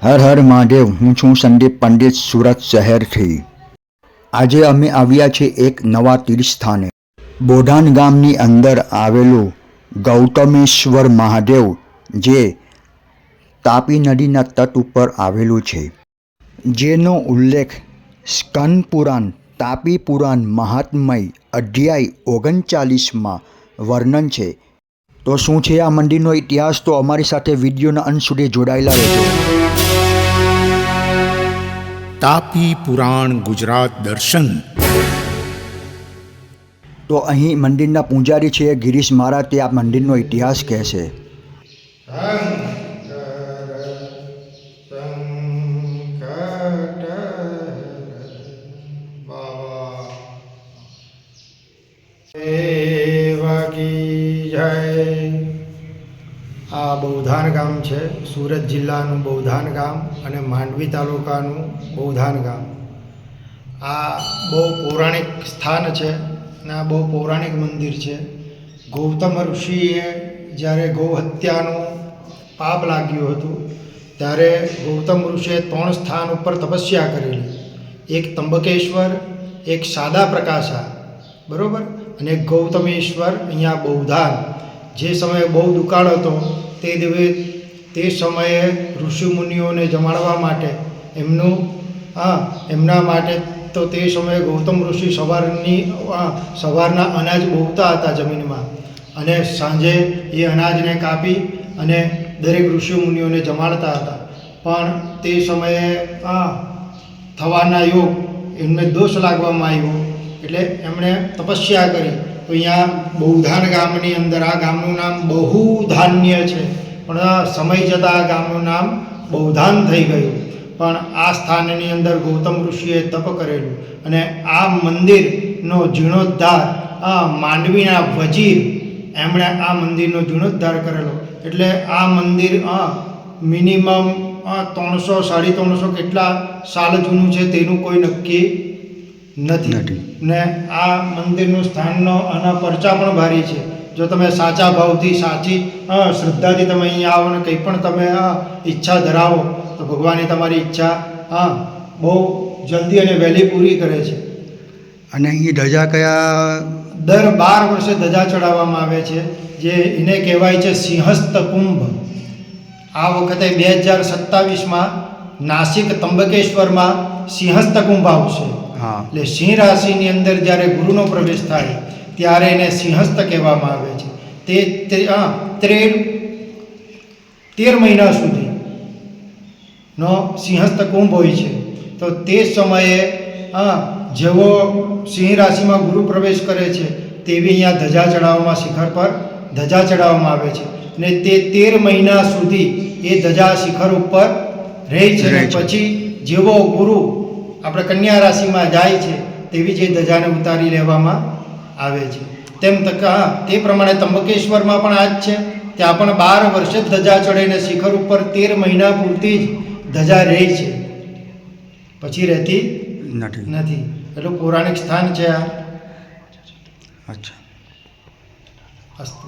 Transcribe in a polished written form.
હર હર મહાદેવ। હું છું સંદીપ પંડિત, સુરત શહેરથી। આજે અમે આવ્યા છીએ એક નવા તીર્થસ્થાને। બોધાન ગામની અંદર આવેલું ગૌતમેશ્વર મહાદેવ, જે તાપી નદીના તટ ઉપર આવેલું છે, જેનો ઉલ્લેખ સ્કંદ પુરાણ તાપી પુરાણ મહાત્મય અધ્યાય 39માં વર્ણન છે। તો શું છે આ મંદિરનો ઇતિહાસ? તો અમારી સાથે વિડીયોના અંત સુધી જોડાયેલા રહેજો। તાપી પુરાણ ગુજરાત દર્શન। તો અહીં મંદિરના પૂજારી છે ગિરીશ મહારાજ, તે આ મંદિરનો ઇતિહાસ કહેશે। આ બૌધાન ગામ છે, સુરત જિલ્લાનું બૌધાન ગામ અને માંડવી તાલુકાનું બૌધાન ગામ। આ બહુ પૌરાણિક સ્થાન છે અને આ બહુ પૌરાણિક મંદિર છે। ગૌતમ ઋષિએ જ્યારે ગૌ હત્યાનું પાપ લાગ્યું હતું ત્યારે ગૌતમ ઋષિએ 3 સ્થાન ઉપર તપસ્યા કરેલી। એક ત્રંબકેશ્વર, એક સાદા પ્રકાશા, બરાબર, અને એક ગૌતમેશ્વર અહીંયા બૌધાન। જે સમયે બહુ દુકાળ હતો તે સમયે ઋષિમુનિઓને જમાડવા માટે એમના માટે તો તે સમયે ગૌતમ ઋષિ સવારના અનાજ બોવતા હતા જમીનમાં, અને સાંજે એ અનાજને કાપી અને દરેક ઋષિમુનિઓને જમાડતા હતા। પણ તે સમયે થવાના યોગ એમને દોષ લાગવામાં આવ્યો, એટલે એમણે તપસ્યા કરી। તો અહીંયા બૌધાન ગામની અંદર આ ગામનું નામ બહુધાન્ય છે, પણ સમય જતાં આ ગામનું નામ બૌધાન થઈ ગયું। પણ આ સ્થાનની અંદર ગૌતમ ઋષિએ તપ કરેલું, અને આ મંદિરનો જીર્ણોદ્ધાર માંડવીના વજીર એમણે આ મંદિરનો જીર્ણોદ્ધાર કરેલો। એટલે આ મંદિર મિનિમમ 300-350 કેટલા સાલ જૂનું છે તેનું કોઈ નક્કી નથી। ને આ મંદિરનું સ્થાનનો આના પરચા પણ ભારી છે। જો તમે સાચા ભાવથી, સાચી શ્રદ્ધાથી તમે અહીંયા આવો ને કંઈ પણ તમે ઈચ્છા ધરાવો તો ભગવાન તમારી ઈચ્છા બહુ જલ્દી અને વહેલી પૂરી કરે છે। અને અહીં ધજા કયા? દર 12 વર્ષે ધજા ચડાવવામાં આવે છે, જે એને કહેવાય છે સિંહસ્થ કુંભ। આ વખતે 2027માં નાસિક ત્રંબકેશ્વરમાં સિંહસ્થ કુંભ આવશે। એટલે સિંહ રાશિની અંદર જ્યારે ગુરુનો પ્રવેશ થાય ત્યારે એને સિંહસ્થ કહેવામાં આવે છે। તે 13 મહિના સુધીનો સિંહસ્થ કુંભ હોય છે। તો તે સમયે જેવો સિંહ રાશિમાં ગુરુ પ્રવેશ કરે છે તેવી અહીંયા ધજા ચડાવવામાં, શિખર પર ધજા ચડાવવામાં આવે છે, અને તે 13 મહિના સુધી એ ધજા શિખર ઉપર રહે છે। પછી જેવો ગુરુ આપણે કન્યા રાશિમાં જાય છે તેવી જે ધજાને ઉતારી લેવામાં આવે છે। તે પ્રમાણે ત્રંબકેશ્વરમાં પણ આ જ છે। ત્યાં પણ 12 વર્ષે ધજા ચડાઈને શિખર ઉપર 13 મહિના પૂરતી જ ધજા રહે છે, પછી રહેતી નથી। એટલું પૌરાણિક સ્થાન છે આ। અચ્છા, અસ્તુ।